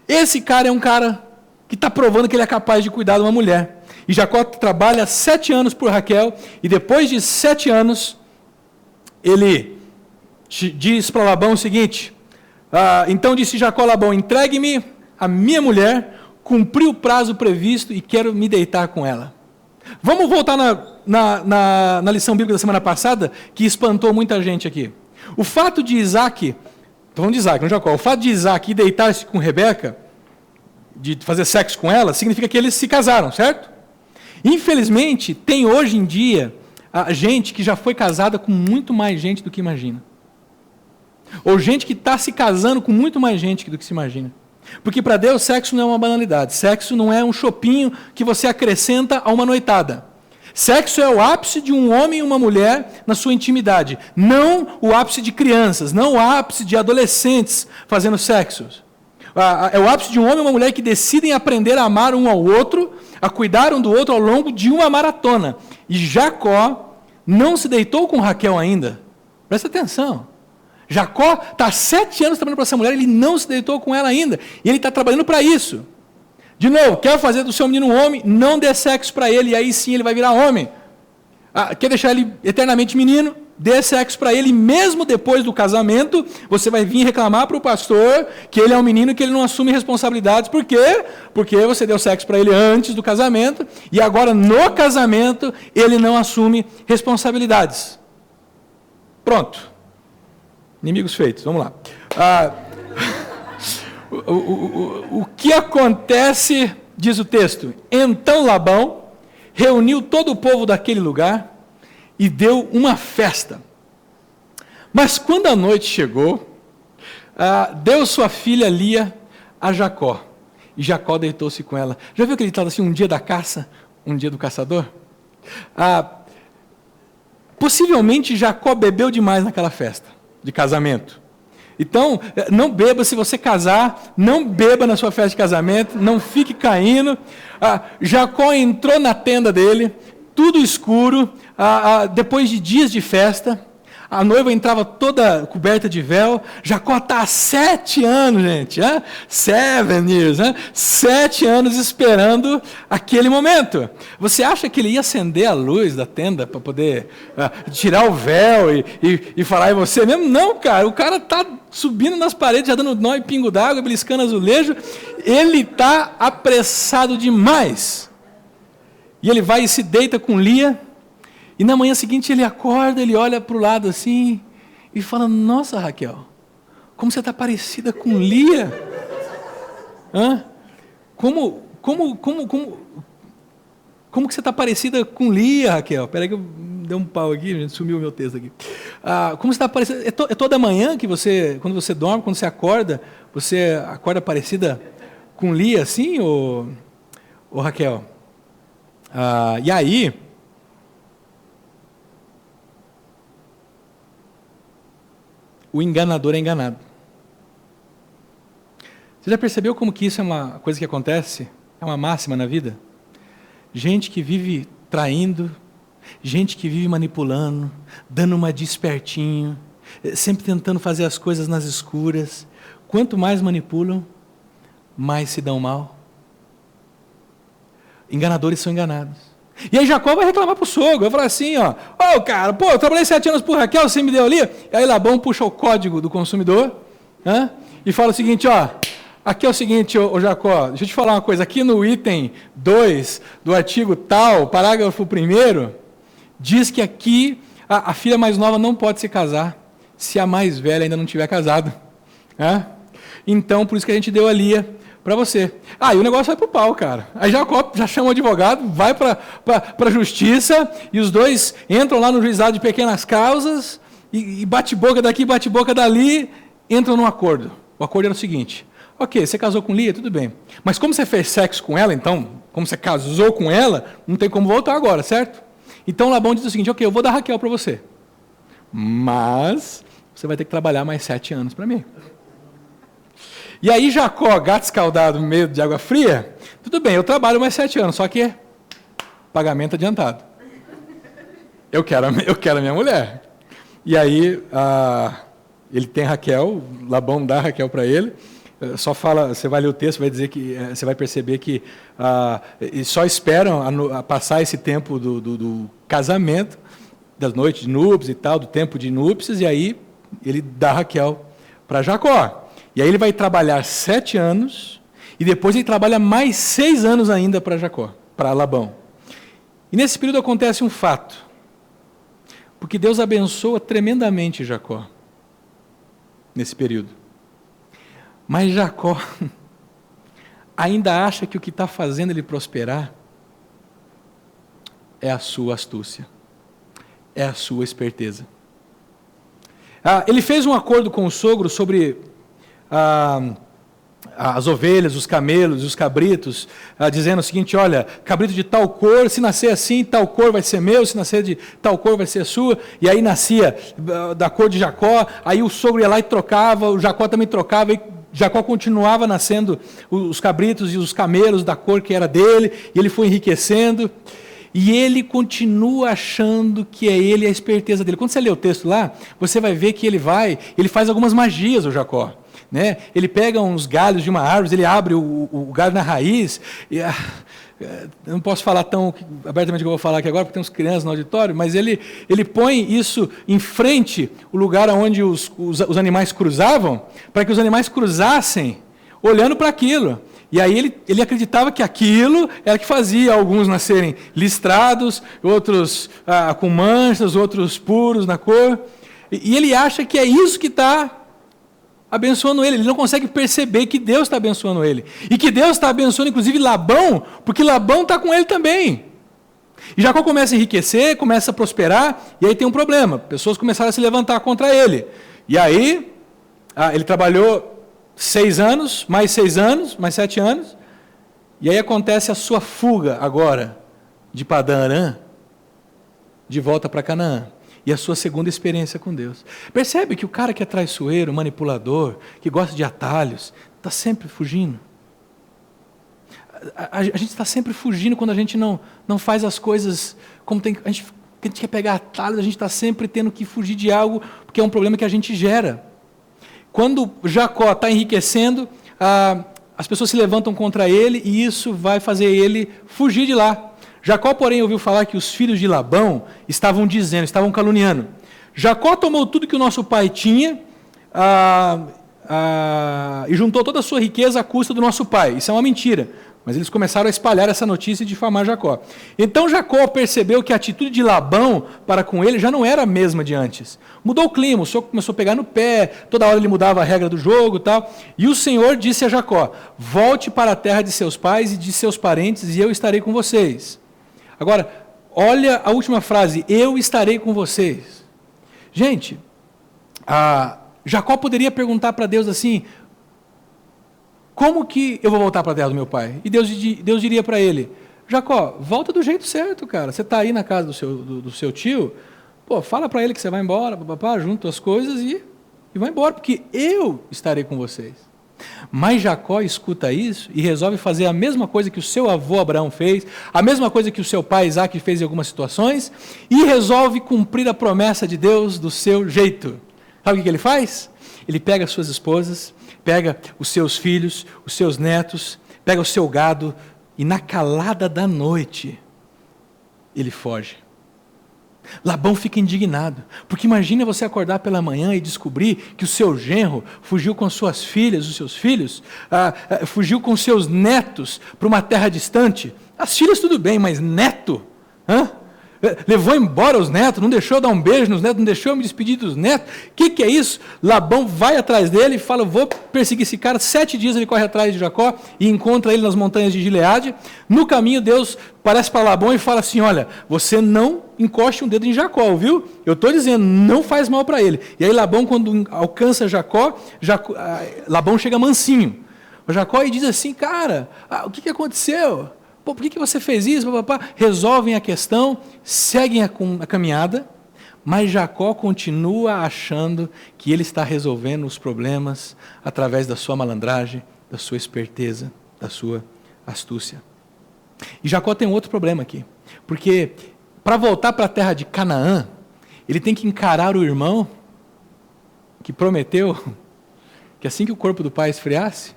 Esse cara é um cara que está provando que ele é capaz de cuidar de uma mulher. E Jacó trabalha 7 anos por Raquel, e depois de 7 anos, ele diz para Labão o seguinte, então disse Jacó a Labão, entregue-me a minha mulher, cumpri o prazo previsto e quero me deitar com ela. Vamos voltar na lição bíblica da semana passada, que espantou muita gente aqui. O fato de Isaac, estou falando de Isaac, não Jacó, o fato de Isaac deitar-se com Rebeca, de fazer sexo com ela, significa que eles se casaram, certo? Infelizmente, tem hoje em dia gente que já foi casada com muito mais gente do que imagina. Ou gente que está se casando com muito mais gente do que se imagina. Porque para Deus, sexo não é uma banalidade. Sexo não é um chopinho que você acrescenta a uma noitada. Sexo é o ápice de um homem e uma mulher na sua intimidade. Não o ápice de crianças, não o ápice de adolescentes fazendo sexo. É o ápice de um homem e uma mulher que decidem aprender a amar um ao outro, a cuidar um do outro ao longo de uma maratona. E Jacó não se deitou com Raquel ainda. Presta atenção. Jacó está há 7 anos trabalhando para essa mulher, ele não se deitou com ela ainda. E ele está trabalhando para isso. De novo, quer fazer do seu menino um homem, não dê sexo para ele, e aí sim ele vai virar homem. Quer deixar ele eternamente menino, dê sexo para ele, e mesmo depois do casamento, você vai vir reclamar para o pastor que ele é um menino que ele não assume responsabilidades. Por quê? Porque você deu sexo para ele antes do casamento, e agora no casamento ele não assume responsabilidades. Pronto. Inimigos feitos, vamos lá. O que acontece, diz o texto, então Labão reuniu todo o povo daquele lugar e deu uma festa. Mas quando a noite chegou, deu sua filha Lia a Jacó, e Jacó deitou-se com ela. Já viu aquele tal assim, um dia da caça, um dia do caçador? Possivelmente Jacó bebeu demais naquela festa de casamento. Então, não beba, se você casar, não beba na sua festa de casamento, não fique caindo. Jacó entrou na tenda dele, tudo escuro, depois de dias de festa, a noiva entrava toda coberta de véu. Jacó está há 7 anos, gente, 7 years, 7 anos esperando aquele momento. Você acha que ele ia acender a luz da tenda para poder tirar o véu e falar em você mesmo? Não, cara, o cara está subindo nas paredes, já dando nó e pingo d'água, beliscando azulejo. Ele está apressado demais. E ele vai e se deita com Lia. E na manhã seguinte ele acorda, ele olha para o lado assim e fala: nossa, Raquel, como você está parecida com Lia? Como que você está parecida com Lia, Raquel? Espera aí que eu dei um pau aqui, sumiu o meu texto aqui. Como você está parecida? É toda manhã que você, quando você dorme, quando você acorda parecida com Lia assim, ou Raquel? E aí... o enganador é enganado. Você já percebeu como que isso é uma coisa que acontece? É uma máxima na vida? Gente que vive traindo, gente que vive manipulando, dando uma de espertinho, sempre tentando fazer as coisas nas escuras. Quanto mais manipulam, mais se dão mal. Enganadores são enganados. E aí Jacó vai reclamar para o sogro, vai falar assim, cara, eu trabalhei 7 anos por Raquel, você me deu ali. E aí Labão puxa o código do consumidor, e fala o seguinte, aqui é o seguinte, Jacó, deixa eu te falar uma coisa, aqui no item 2 do artigo tal, parágrafo 1º, diz que aqui a filha mais nova não pode se casar, se a mais velha ainda não tiver casado. Então, por isso que a gente deu a Lia para você. E o negócio vai para o pau, cara. Aí Jacó já chama o advogado, vai para a justiça, e os dois entram lá no juizado de pequenas causas, e bate-boca daqui, bate-boca dali, entram num acordo. O acordo era o seguinte: ok, você casou com Lia, tudo bem. Mas como você fez sexo com ela, então, como você casou com ela, não tem como voltar agora, certo? Então Labão diz o seguinte: ok, eu vou dar Raquel para você. Mas você vai ter que trabalhar mais 7 anos para mim. E aí Jacó, gato escaldado, medo de água fria, tudo bem, eu trabalho mais 7 anos, só que pagamento adiantado. Eu quero a minha mulher. E aí ele tem Raquel, Labão dá Raquel para ele, só fala, você vai ler o texto, vai dizer que, você vai perceber que só esperam passar esse tempo do casamento, das noites de núpcias e tal, do tempo de núpcias, e aí ele dá Raquel para Jacó. E aí ele vai trabalhar 7 anos, e depois ele trabalha mais 6 anos ainda para Jacó, para Labão. E nesse período acontece um fato, porque Deus abençoa tremendamente Jacó, nesse período. Mas Jacó ainda acha que o que está fazendo ele prosperar é a sua astúcia. é a sua esperteza. Ele fez um acordo com o sogro sobre as ovelhas, os camelos, os cabritos, dizendo o seguinte: olha, cabrito de tal cor, se nascer assim, tal cor vai ser meu, se nascer de tal cor vai ser sua. E aí nascia da cor de Jacó, aí o sogro ia lá e trocava, o Jacó também trocava, e Jacó continuava nascendo os cabritos e os camelos da cor que era dele, e ele foi enriquecendo, e ele continua achando que é ele a esperteza dele. Quando você lê o texto lá, você vai ver que ele faz algumas magias, o Jacó. Né? Ele pega uns galhos de uma árvore, ele abre o galho na raiz, e, eu não posso falar tão abertamente que eu vou falar aqui agora, porque tem uns crianças no auditório, mas ele põe isso em frente, o lugar onde os animais cruzavam, para que os animais cruzassem olhando para aquilo. E aí ele acreditava que aquilo era que fazia alguns nascerem listrados, outros com manchas, outros puros na cor, e ele acha que é isso que está abençoando ele não consegue perceber que Deus está abençoando ele, e que Deus está abençoando inclusive Labão, porque Labão está com ele também. E Jacó começa a enriquecer, começa a prosperar, e aí tem um problema, pessoas começaram a se levantar contra ele, e aí ele trabalhou 6 anos, mais 6 anos, mais 7 anos, e aí acontece a sua fuga agora, de Padã Arã, de volta para Canaã. E a sua segunda experiência com Deus. Percebe que o cara que é traiçoeiro, manipulador, que gosta de atalhos, está sempre fugindo. A gente está sempre fugindo quando a gente não faz as coisas como tem. A gente quer pegar atalhos, a gente está sempre tendo que fugir de algo, porque é um problema que a gente gera. Quando Jacó está enriquecendo, as pessoas se levantam contra ele e isso vai fazer ele fugir de lá. Jacó, porém, ouviu falar que os filhos de Labão estavam caluniando. Jacó tomou tudo que o nosso pai tinha e juntou toda a sua riqueza à custa do nosso pai. Isso é uma mentira. Mas eles começaram a espalhar essa notícia e difamar Jacó. Então Jacó percebeu que a atitude de Labão para com ele já não era a mesma de antes. Mudou o clima, o Senhor começou a pegar no pé, toda hora ele mudava a regra do jogo e tal. E o Senhor disse a Jacó: volte para a terra de seus pais e de seus parentes e eu estarei com vocês. Agora, olha a última frase: eu estarei com vocês. Gente, Jacó poderia perguntar para Deus assim: como que eu vou voltar para a terra do meu pai? E Deus diria para ele: Jacó, volta do jeito certo, cara. Você está aí na casa do seu tio, fala para ele que você vai embora, junta as coisas e vai embora, porque eu estarei com vocês. Mas Jacó escuta isso e resolve fazer a mesma coisa que o seu avô Abraão fez, a mesma coisa que o seu pai Isaac fez em algumas situações, e resolve cumprir a promessa de Deus do seu jeito. Sabe o que ele faz? Ele pega as suas esposas, pega os seus filhos, os seus netos, pega o seu gado, e na calada da noite, ele foge. Labão fica indignado, porque imagina você acordar pela manhã e descobrir que o seu genro fugiu com as suas filhas, os seus filhos, fugiu com seus netos para uma terra distante. As filhas tudo bem, mas neto? Levou embora os netos, não deixou eu dar um beijo nos netos, não deixou eu me despedir dos netos. O que é isso? Labão vai atrás dele e fala: vou perseguir esse cara. 7 dias ele corre atrás de Jacó e encontra ele nas montanhas de Gileade. No caminho, Deus aparece para Labão e fala assim: olha, você não encoste um dedo em Jacó, viu? Eu estou dizendo, não faz mal para ele. E aí Labão, quando alcança Jacó, Labão chega mansinho. O Jacó e diz assim: cara, o que aconteceu? Por que você fez isso? Resolvem a questão, seguem a caminhada, mas Jacó continua achando que ele está resolvendo os problemas através da sua malandragem, da sua esperteza, da sua astúcia. E Jacó tem um outro problema aqui, porque para voltar para a terra de Canaã, ele tem que encarar o irmão que prometeu que assim que o corpo do pai esfriasse,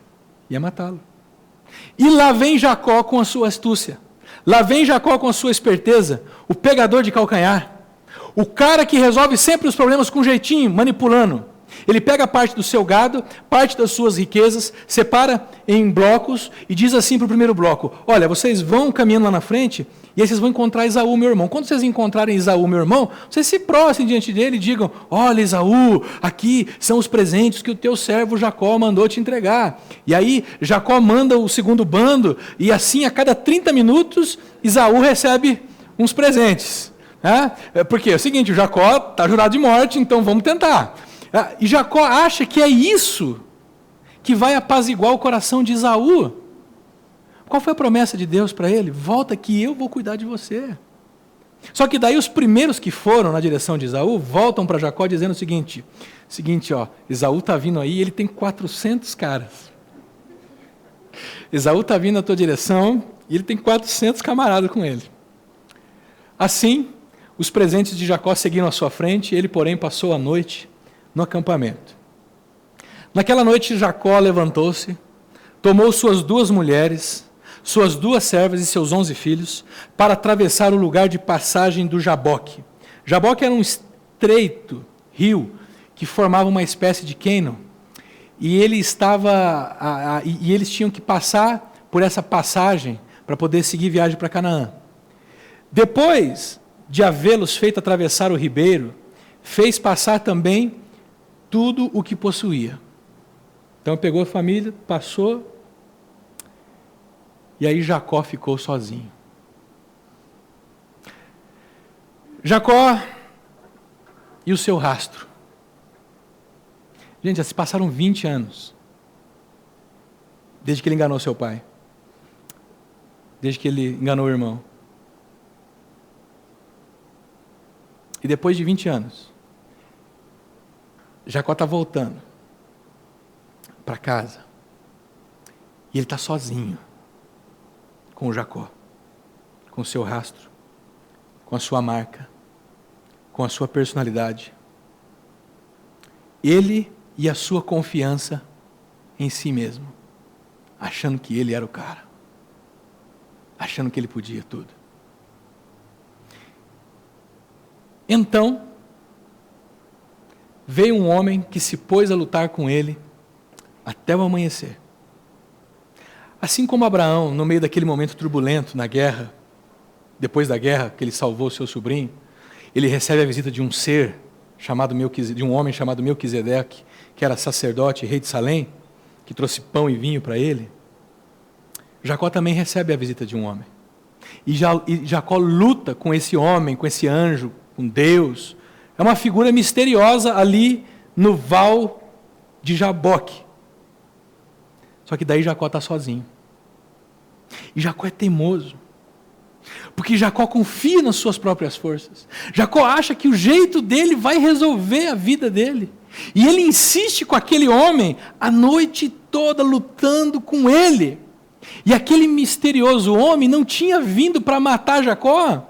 ia matá-lo. E lá vem Jacó com a sua astúcia, lá vem Jacó com a sua esperteza, o pegador de calcanhar, o cara que resolve sempre os problemas com jeitinho, manipulando. Ele pega parte do seu gado, parte das suas riquezas, separa em blocos e diz assim para o primeiro bloco: olha, vocês vão caminhando lá na frente e aí vocês vão encontrar Esaú, meu irmão. Quando vocês encontrarem Esaú, meu irmão, vocês se prostrem diante dele e digam: olha, Esaú, aqui são os presentes que o teu servo Jacó mandou te entregar. E aí Jacó manda o segundo bando e assim a cada 30 minutos Esaú recebe uns presentes. Porque é o seguinte, o Jacó está jurado de morte, então vamos tentar. E Jacó acha que é isso que vai apaziguar o coração de Esaú. Qual foi a promessa de Deus para ele? Volta que eu vou cuidar de você. Só que daí os primeiros que foram na direção de Esaú voltam para Jacó dizendo o seguinte, Esaú está vindo aí, ele tem 400 caras. Esaú está vindo na tua direção e ele tem 400 camaradas com ele. Assim, os presentes de Jacó seguiram à sua frente, ele, porém, passou a noite no acampamento. Naquela noite, Jacó levantou-se, tomou suas 2 mulheres, suas 2 servas e seus 11 filhos, para atravessar o lugar de passagem do Jaboque. Jaboque era um estreito rio que formava uma espécie de cânion, e eles tinham que passar por essa passagem para poder seguir viagem para Canaã. Depois de havê-los feito atravessar o ribeiro, fez passar também tudo o que possuía. Então pegou a família, passou, e aí Jacó ficou sozinho. Jacó e o seu rastro. Gente, já se passaram 20 anos, desde que ele enganou seu pai, desde que ele enganou o irmão. E depois de 20 anos, Jacó está voltando para casa, e ele está sozinho, com o Jacó, com o seu rastro, com a sua marca, com a sua personalidade. Ele e a sua confiança em si mesmo, achando que ele era o cara, achando que ele podia tudo. Então, veio um homem que se pôs a lutar com ele até o amanhecer. Assim como Abraão, no meio daquele momento turbulento na guerra, depois da guerra que ele salvou seu sobrinho, ele recebe a visita de um ser chamado de um homem chamado Melquisedeque, que era sacerdote e rei de Salém, que trouxe pão e vinho para ele. Jacó também recebe a visita de um homem. E Jacó luta com esse homem, com esse anjo, com Deus. É uma figura misteriosa ali no val de Jaboque. Só que daí Jacó está sozinho. E Jacó é teimoso. Porque Jacó confia nas suas próprias forças. Jacó acha que o jeito dele vai resolver a vida dele. E ele insiste com aquele homem a noite toda lutando com ele. E aquele misterioso homem não tinha vindo para matar Jacó.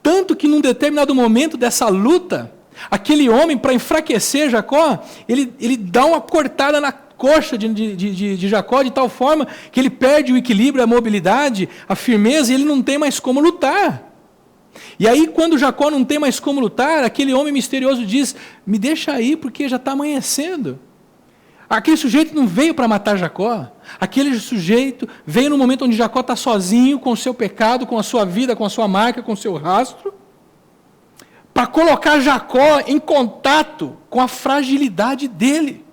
Tanto que num determinado momento dessa luta, aquele homem, para enfraquecer Jacó, ele dá uma cortada na coxa de Jacó, de tal forma que ele perde o equilíbrio, a mobilidade, a firmeza, e ele não tem mais como lutar. E aí, quando Jacó não tem mais como lutar, aquele homem misterioso diz, me deixa aí, porque já está amanhecendo. Aquele sujeito não veio para matar Jacó, aquele sujeito veio no momento onde Jacó está sozinho, com o seu pecado, com a sua vida, com a sua marca, com o seu rastro, para colocar Jacó em contato com a fragilidade dele.